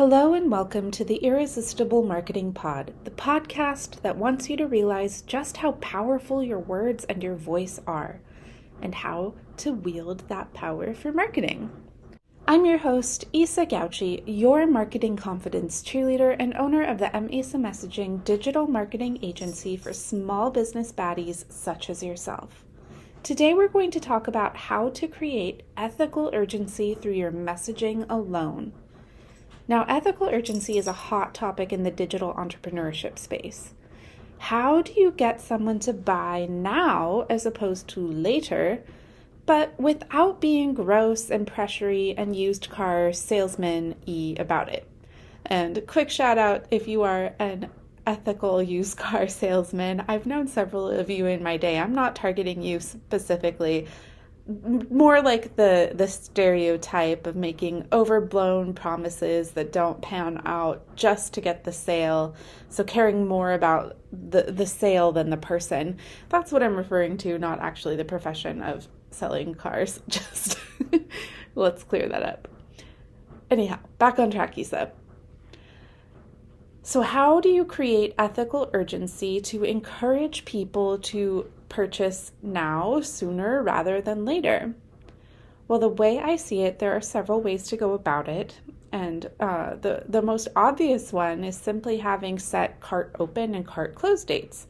Hello and welcome to the Irresistible Marketing Pod, the podcast that wants you to realize just how powerful your words and your voice are, and how to wield that power for marketing. I'm your host, Isa Gauchi, your marketing confidence cheerleader and owner of the Isa Messaging digital marketing agency for small business baddies such as yourself. Today we're going to talk about how to create ethical urgency through your messaging alone. Now, ethical urgency is a hot topic in the digital entrepreneurship space. How do you get someone to buy now as opposed to later, but without being gross and pressury and used car salesman-y about it? And quick shout out if you are an ethical used car salesman. I've known several of you in my day. I'm not targeting you specifically. More like the stereotype of making overblown promises that don't pan out just to get the sale. So caring more about the sale than the person. That's what I'm referring to, not actually the profession of selling cars. Just let's clear that up. Anyhow, back on track, Isa. So how do you create ethical urgency to encourage people to purchase now, sooner rather than later? Well, the way I see it, there are several ways to go about it. And the most obvious one is simply having set cart open and cart close dates,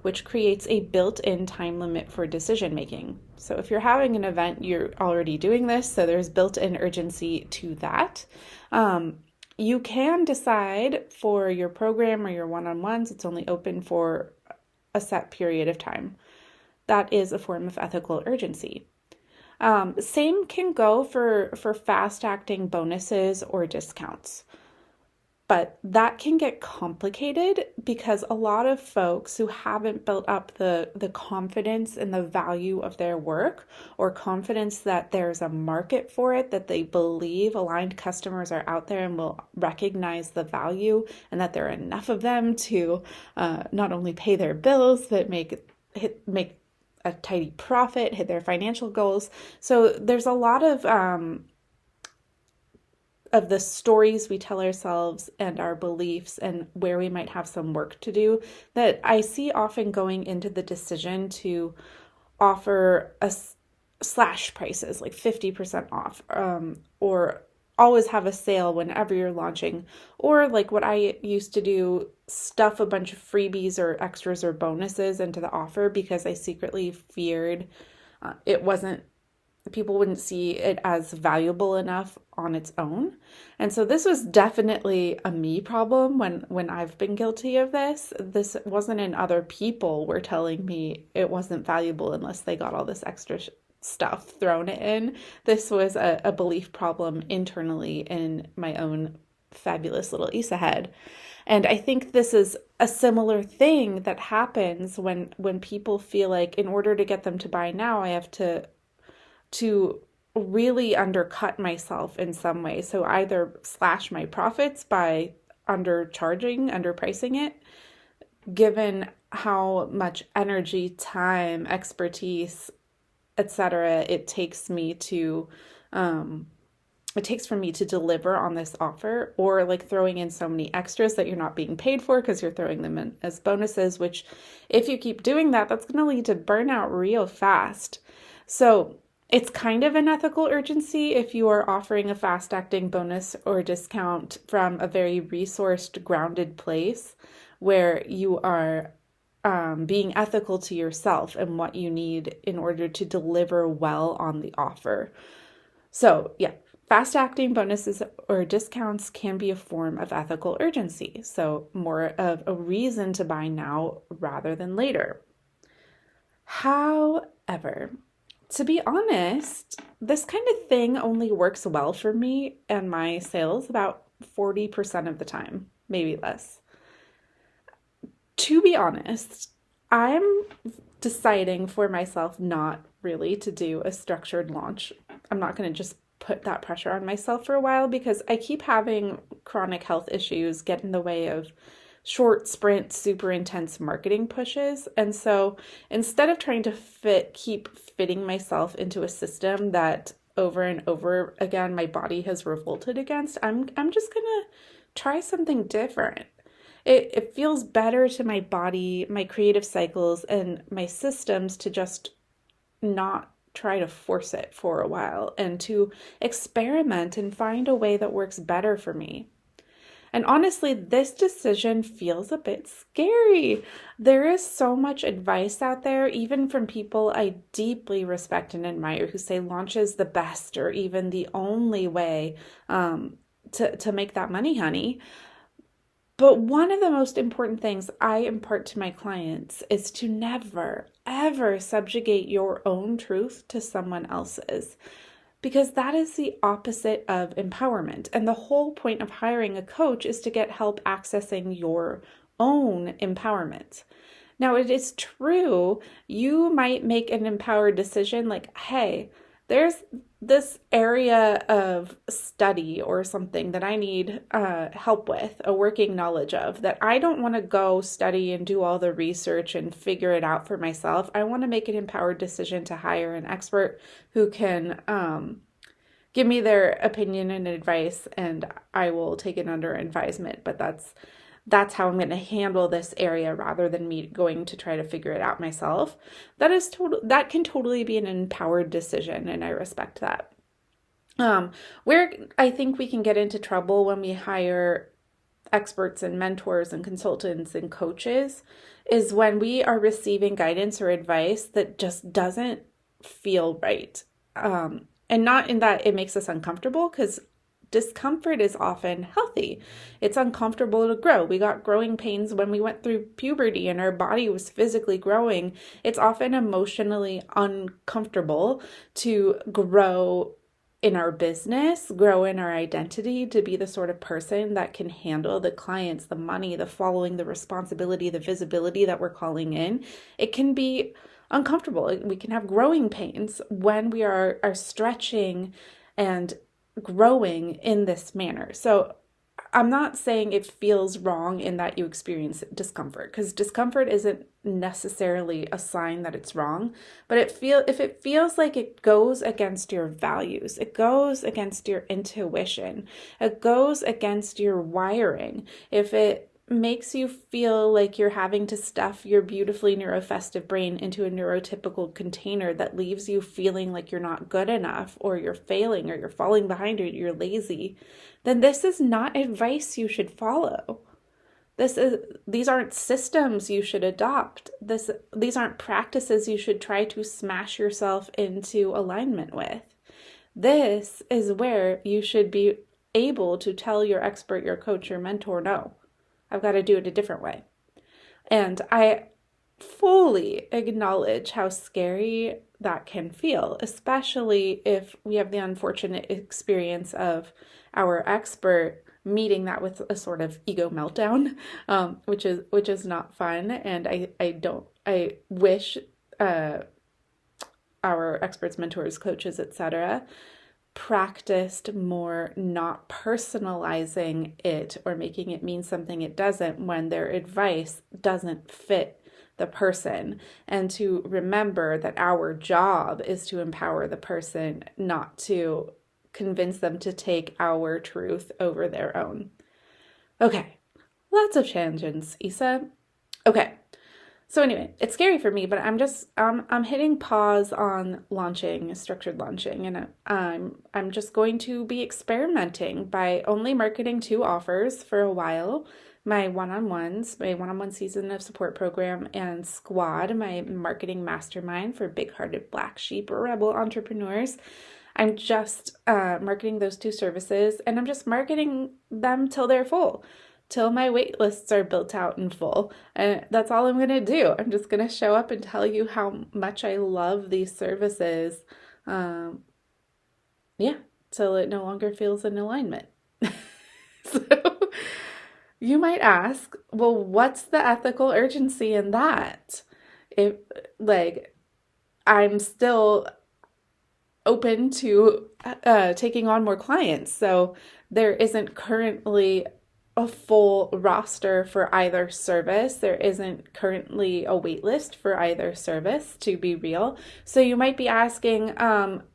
which creates a built-in time limit for decision making. So if you're having an event, you're already doing this, so there's built-in urgency to that. You can decide for your program or your one-on-ones, it's only open for a set period of time. That is a form of ethical urgency. Same can go for fast-acting bonuses or discounts. But that can get complicated because a lot of folks who haven't built up the confidence in the value of their work, or confidence that there's a market for it, that they believe aligned customers are out there and will recognize the value, and that there are enough of them to not only pay their bills, but make a tidy profit, hit their financial goals. So there's a lot of the stories we tell ourselves and our beliefs and where we might have some work to do that I see often going into the decision to offer slash prices, like 50% off, or always have a sale whenever you're launching, or like what I used to do, stuff a bunch of freebies or extras or bonuses into the offer because I secretly feared people wouldn't see it as valuable enough on its own. And so this was definitely a me problem when I've been guilty of this. This wasn't in other people were telling me it wasn't valuable unless they got all this extra stuff thrown in. This was a belief problem internally in my own fabulous little Isa head. And I think this is a similar thing that happens when people feel like in order to get them to buy now, I have to really undercut myself in some way. So either slash my profits by underpricing it, given how much energy, time, expertise, etc. it takes for me to deliver on this offer, or like throwing in so many extras that you're not being paid for because you're throwing them in as bonuses, which if you keep doing that, that's going to lead to burnout real fast. So it's kind of an ethical urgency if you are offering a fast-acting bonus or discount from a very resourced, grounded place where you are being ethical to yourself and what you need in order to deliver well on the offer. So yeah, fast-acting bonuses or discounts can be a form of ethical urgency. So more of a reason to buy now rather than later. However, to be honest, this kind of thing only works well for me and my sales about 40% of the time, maybe less. To be honest, I'm deciding for myself not really to do a structured launch. I'm not going to just put that pressure on myself for a while because I keep having chronic health issues get in the way of short sprint, super intense marketing pushes. And so instead of trying to keep fitting myself into a system that over and over again my body has revolted against, I'm just gonna try something different. It feels better to my body, my creative cycles, and my systems to just not try to force it for a while and to experiment and find a way that works better for me. And honestly, this decision feels a bit scary. There is so much advice out there, even from people I deeply respect and admire, who say launch is the best or even the only way to make that money, honey. But one of the most important things I impart to my clients is to never, ever subjugate your own truth to someone else's, because that is the opposite of empowerment. And the whole point of hiring a coach is to get help accessing your own empowerment. Now, it is true, you might make an empowered decision like, hey, there's this area of study or something that I need help with, a working knowledge of, that I don't want to go study and do all the research and figure it out for myself. I want to make an empowered decision to hire an expert who can give me their opinion and advice, and I will take it under advisement. But that's how I'm going to handle this area rather than me going to try to figure it out myself. That can totally be an empowered decision, and I respect that. Where I think we can get into trouble when we hire experts and mentors and consultants and coaches is when we are receiving guidance or advice that just doesn't feel right. And not in that it makes us uncomfortable, because discomfort is often healthy. It's uncomfortable to grow. We got growing pains when we went through puberty and our body was physically growing. It's often emotionally uncomfortable to grow in our business, grow in our identity, to be the sort of person that can handle the clients, the money, the following, the responsibility, the visibility that we're calling in. It can be uncomfortable. We can have growing pains when we are stretching and growing in this manner. So I'm not saying it feels wrong in that you experience discomfort, because discomfort isn't necessarily a sign that it's wrong, but if it feels like it goes against your values, it goes against your intuition, it goes against your wiring, if it makes you feel like you're having to stuff your beautifully neurofestive brain into a neurotypical container that leaves you feeling like you're not good enough, or you're failing, or you're falling behind, or you're lazy, then this is not advice you should follow. These aren't systems you should adopt. These aren't practices you should try to smash yourself into alignment with. This is where you should be able to tell your expert, your coach, your mentor, no, I've got to do it a different way. And I fully acknowledge how scary that can feel, especially if we have the unfortunate experience of our expert meeting that with a sort of ego meltdown, which is not fun. And I wish our experts, mentors, coaches, etc., practiced more not personalizing it or making it mean something it doesn't when their advice doesn't fit the person, and to remember that our job is to empower the person, not to convince them to take our truth over their own. Okay, lots of tangents, Issa. Okay. So anyway, it's scary for me, but I'm hitting pause on structured launching, and I'm just going to be experimenting by only marketing 2 offers for a while. My one-on-ones, my one-on-one season of support program, and Squad, my marketing mastermind for big-hearted black sheep or rebel entrepreneurs. I'm just marketing those 2 services, and I'm just marketing them till they're full, till my wait lists are built out and full. And that's all I'm going to do. I'm just going to show up and tell you how much I love these services. Till it no longer feels in alignment. So you might ask, well, what's the ethical urgency in that? If, I'm still open to taking on more clients. So there isn't currently a full roster for either service. There isn't currently a wait list for either service, to be real. So you might be asking,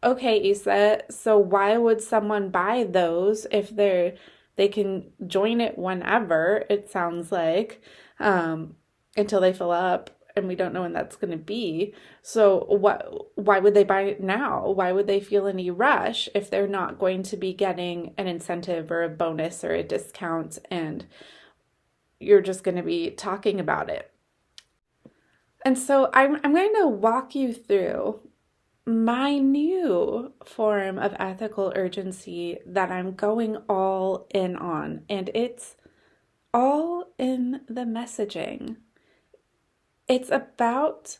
okay, Issa, so why would someone buy those if they're They can join it whenever, it sounds like, until they fill up, and we don't know when that's going to be. So why would they buy it now? Why would they feel any rush if they're not going to be getting an incentive or a bonus or a discount, and you're just going to be talking about it? And so I'm going to walk you through my new form of ethical urgency that I'm going all in on, and it's all in the messaging. It's about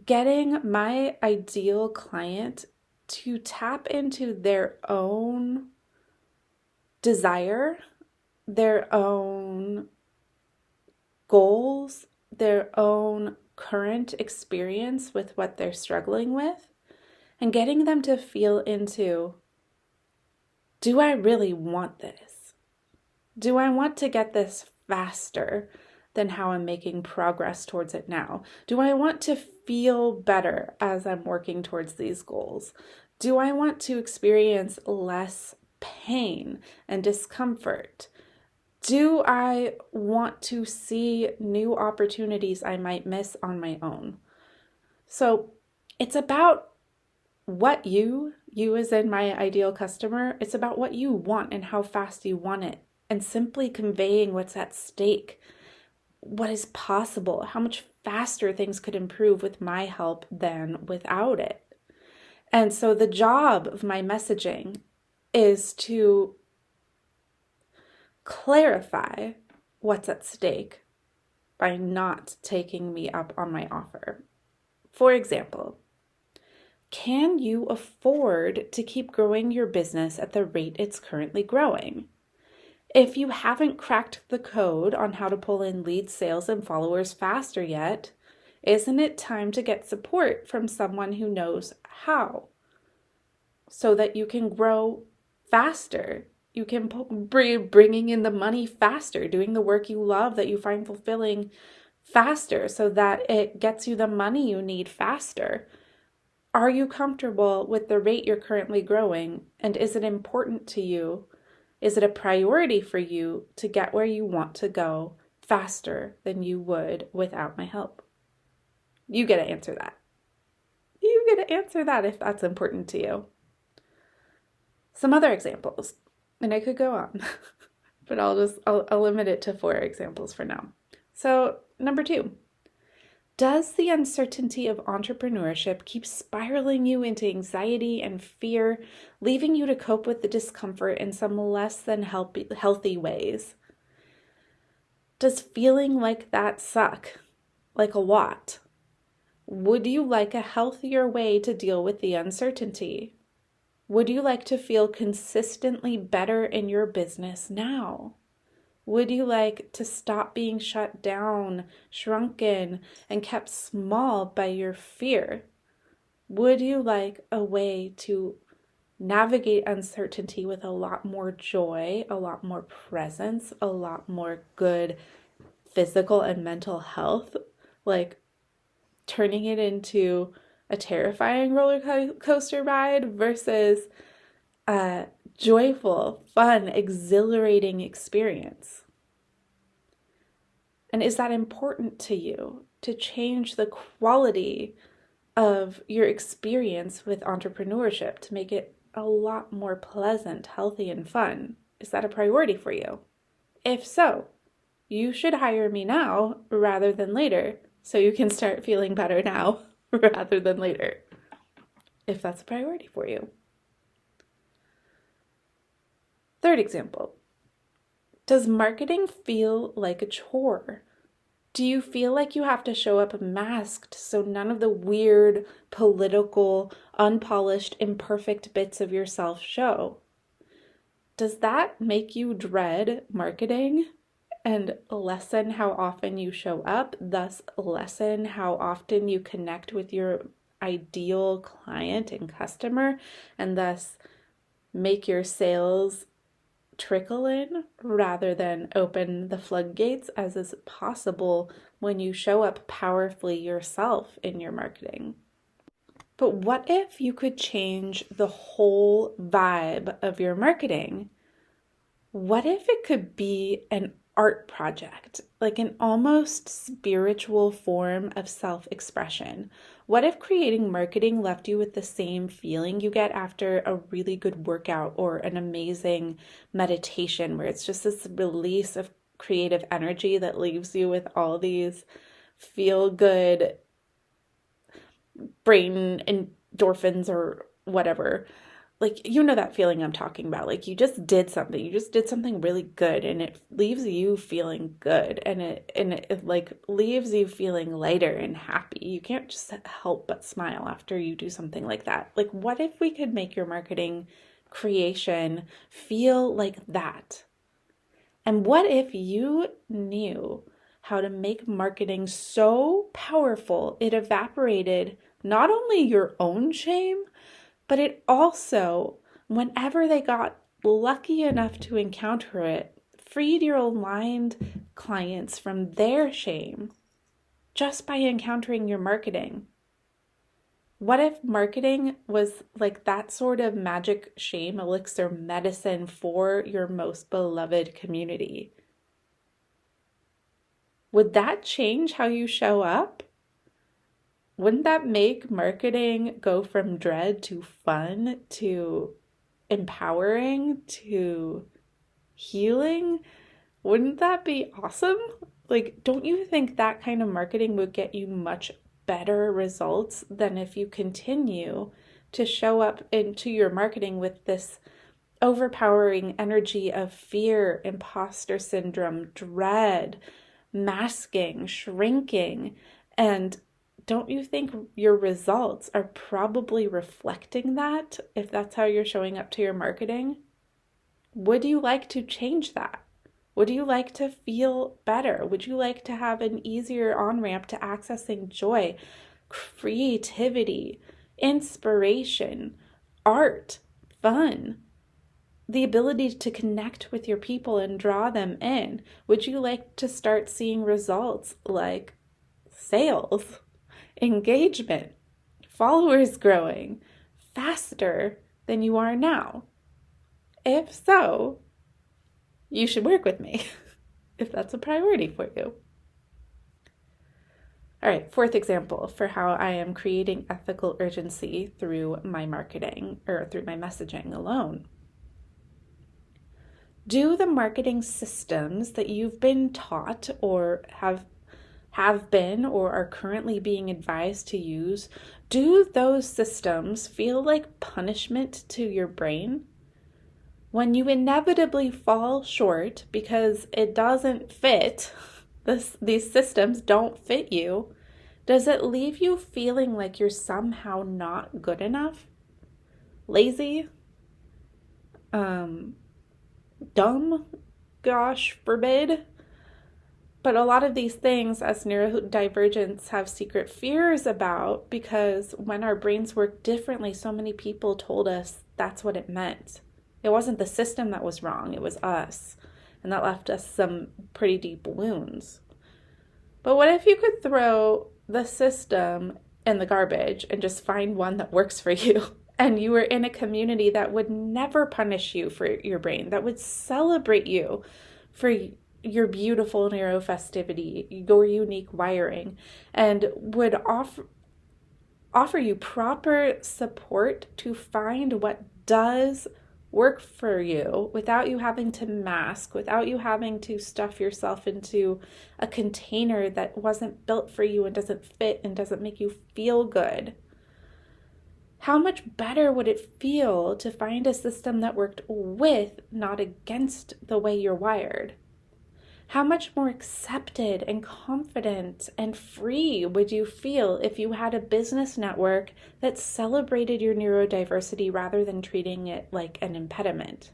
getting my ideal client to tap into their own desire, their own goals, their own current experience with what they're struggling with, and getting them to feel into, do I really want this? Do I want to get this faster than how I'm making progress towards it now? Do I want to feel better as I'm working towards these goals? Do I want to experience less pain and discomfort? Do I want to see new opportunities I might miss on my own? So it's about what you as in my ideal customer, it's about what you want and how fast you want it, and simply conveying what's at stake, what is possible, how much faster things could improve with my help than without it. And so the job of my messaging is to clarify what's at stake by not taking me up on my offer. For example, can you afford to keep growing your business at the rate it's currently growing? If you haven't cracked the code on how to pull in lead sales and followers faster yet, isn't it time to get support from someone who knows how, so that you can grow faster? You can bringing in the money faster, doing the work you love that you find fulfilling faster, so that it gets you the money you need faster. Are you comfortable with the rate you're currently growing? And is it important to you? Is it a priority for you to get where you want to go faster than you would without my help? You get to answer that. You get to answer that if that's important to you. Some other examples, and I could go on, but I'll limit it to 4 examples for now. So, number 2. Does the uncertainty of entrepreneurship keep spiraling you into anxiety and fear, leaving you to cope with the discomfort in some less than healthy ways? Does feeling like that suck? Like a lot? Would you like a healthier way to deal with the uncertainty? Would you like to feel consistently better in your business now? Would you like to stop being shut down, shrunken, and kept small by your fear? Would you like a way to navigate uncertainty with a lot more joy, a lot more presence, a lot more good physical and mental health? Like turning it into a terrifying roller coaster ride versus a joyful, fun, exhilarating experience? And is that important to you, to change the quality of your experience with entrepreneurship, to make it a lot more pleasant, healthy, and fun? Is that a priority for you? If so, you should hire me now rather than later, so you can start feeling better now rather than later, if that's a priority for you. 3rd example. Does marketing feel like a chore? Do you feel like you have to show up masked so none of the weird, political, unpolished, imperfect bits of yourself show? Does that make you dread marketing and lessen how often you show up, thus lessen how often you connect with your ideal client and customer, and thus make your sales trickle in rather than open the floodgates, as is possible when you show up powerfully yourself in your marketing? But what if you could change the whole vibe of your marketing? What if it could be an art project, like an almost spiritual form of self expression? What if creating marketing left you with the same feeling you get after a really good workout or an amazing meditation, where it's just this release of creative energy that leaves you with all these feel good brain endorphins or whatever? Like, you know that feeling I'm talking about. Like, you just did something really good, and it leaves you feeling good, and it like leaves you feeling lighter and happy. You can't just help but smile after you do something like that. Like, what if we could make your marketing creation feel like that? And what if you knew how to make marketing so powerful it evaporated not only your own shame, but it also, whenever they got lucky enough to encounter it, freed your aligned clients from their shame just by encountering your marketing? What if marketing was like that sort of magic shame elixir medicine for your most beloved community? Would that change how you show up? Wouldn't that make marketing go from dread to fun to empowering to healing? Wouldn't that be awesome? Like, don't you think that kind of marketing would get you much better results than if you continue to show up into your marketing with this overpowering energy of fear, imposter syndrome, dread, masking, shrinking? And don't you think your results are probably reflecting that if that's how you're showing up to your marketing? Would you like to change that? Would you like to feel better? Would you like to have an easier on ramp to accessing joy, creativity, inspiration, art, fun, the ability to connect with your people and draw them in? Would you like to start seeing results like sales, engagement, followers growing faster than you are now? If so, you should work with me if that's a priority for you. All right, fourth example for how I am creating ethical urgency through my marketing or through my messaging alone. Do the marketing systems that you've been taught or have been or are currently being advised to use, do those systems feel like punishment to your brain? When you inevitably fall short because it doesn't fit, these systems don't fit you, does it leave you feeling like you're somehow not good enough? Lazy? Dumb? Gosh forbid. But a lot of these things, as neurodivergents, have secret fears about, because when our brains work differently, so many people told us that's what it meant. It wasn't the system that was wrong, it was us. And that left us some pretty deep wounds. But what if you could throw the system in the garbage and just find one that works for you? And you were in a community that would never punish you for your brain, that would celebrate you for your beautiful neurofestivity, your unique wiring, and would offer you proper support to find what does work for you without you having to mask, without you having to stuff yourself into a container that wasn't built for you and doesn't fit and doesn't make you feel good. How much better would it feel to find a system that worked with, not against, the way you're wired? How much more accepted and confident and free would you feel if you had a business network that celebrated your neurodiversity rather than treating it like an impediment?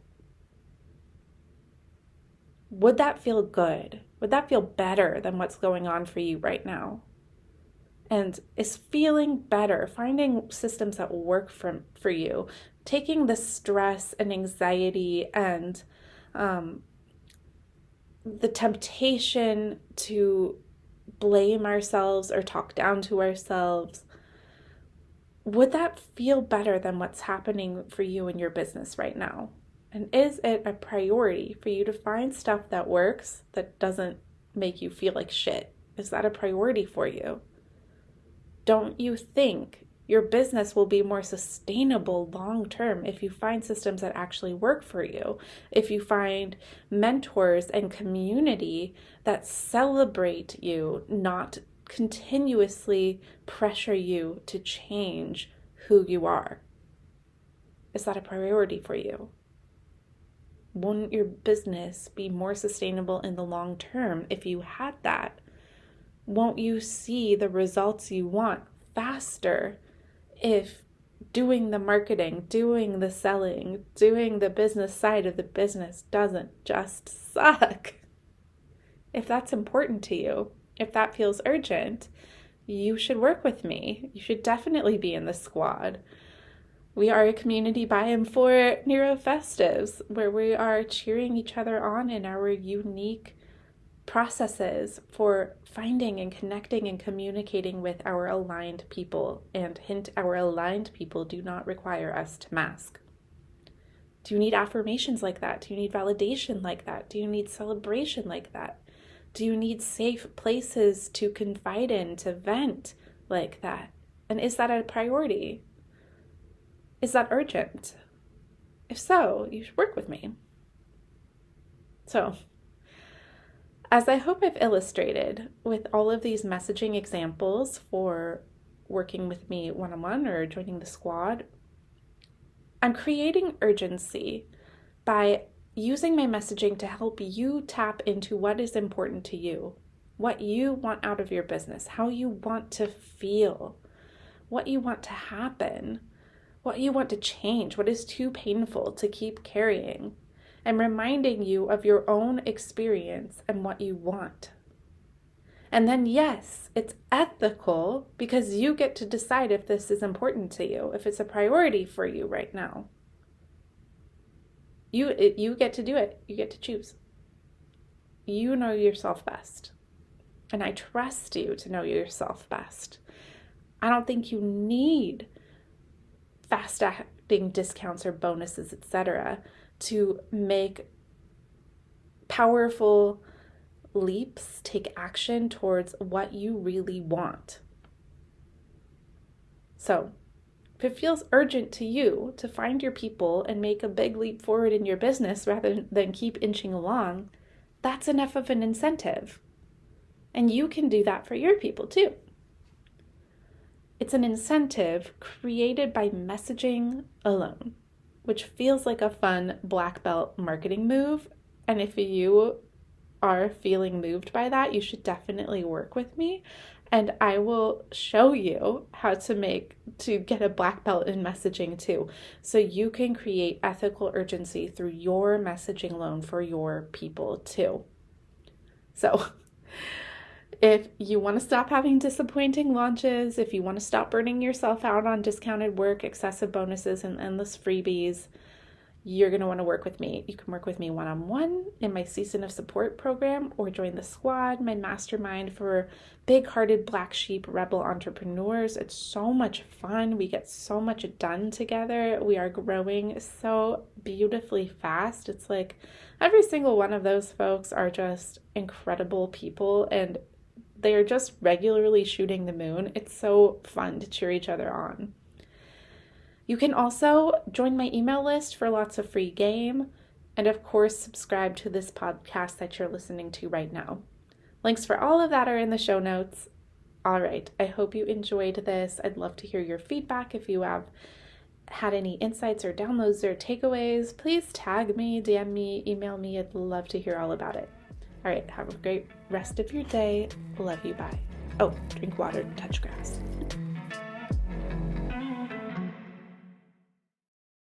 Would that feel good? Would that feel better than what's going on for you right now? And is feeling better, finding systems that work for you, taking the stress and anxiety and the temptation to blame ourselves or talk down to ourselves, would that feel better than what's happening for you in your business right now? And is it a priority for you to find stuff that works that doesn't make you feel like shit? Is that a priority for you? Don't you think your business will be more sustainable long term if you find systems that actually work for you? If you find mentors and community that celebrate you, not continuously pressure you to change who you are? Is that a priority for you? Wouldn't your business be more sustainable in the long term if you had that? Won't you see the results you want faster if doing the marketing, doing the selling, doing the business side of the business doesn't just suck? If that's important to you, if that feels urgent, you should work with me. You should definitely be in the squad. We are a community by and for neurofestives, where we are cheering each other on in our unique processes for finding and connecting and communicating with our aligned people. And hint, our aligned people do not require us to mask. Do you need affirmations like that? Do you need validation like that? Do you need celebration like that? Do you need safe places to confide in, to vent like that? And is that a priority? Is that urgent? If so, you should work with me. So, as I hope I've illustrated with all of these messaging examples for working with me one-on-one or joining the squad, I'm creating urgency by using my messaging to help you tap into what is important to you, what you want out of your business, how you want to feel, what you want to happen, what you want to change, what is too painful to keep carrying, and reminding you of your own experience and what you want. And then, yes, it's ethical because you get to decide if this is important to you, if it's a priority for you right now. You get to do it. You get to choose. You know yourself best. And I trust you to know yourself best. I don't think you need fast-acting discounts or bonuses, etc., to make powerful leaps, take action towards what you really want. So, if it feels urgent to you to find your people and make a big leap forward in your business rather than keep inching along, that's enough of an incentive. And you can do that for your people too. It's an incentive created by messaging alone, which feels like a fun black belt marketing move. And if you are feeling moved by that, you should definitely work with me. And I will show you how to get a black belt in messaging too. So you can create ethical urgency through your messaging alone for your people too. So if you want to stop having disappointing launches, if you want to stop burning yourself out on discounted work, excessive bonuses, and endless freebies, you're going to want to work with me. You can work with me one-on-one in my Season of Support program, or join the squad, my mastermind for big-hearted black sheep rebel entrepreneurs. It's so much fun. We get so much done together. We are growing so beautifully fast. It's like every single one of those folks are just incredible people, and they are just regularly shooting the moon. It's so fun to cheer each other on. You can also join my email list for lots of free game, and of course, subscribe to this podcast that you're listening to right now. Links for all of that are in the show notes. All right, I hope you enjoyed this. I'd love to hear your feedback. If you have had any insights or downloads or takeaways, please tag me, DM me, email me. I'd love to hear all about it. All right, have a great rest of your day. Love you, bye. Oh, drink water and touch grass.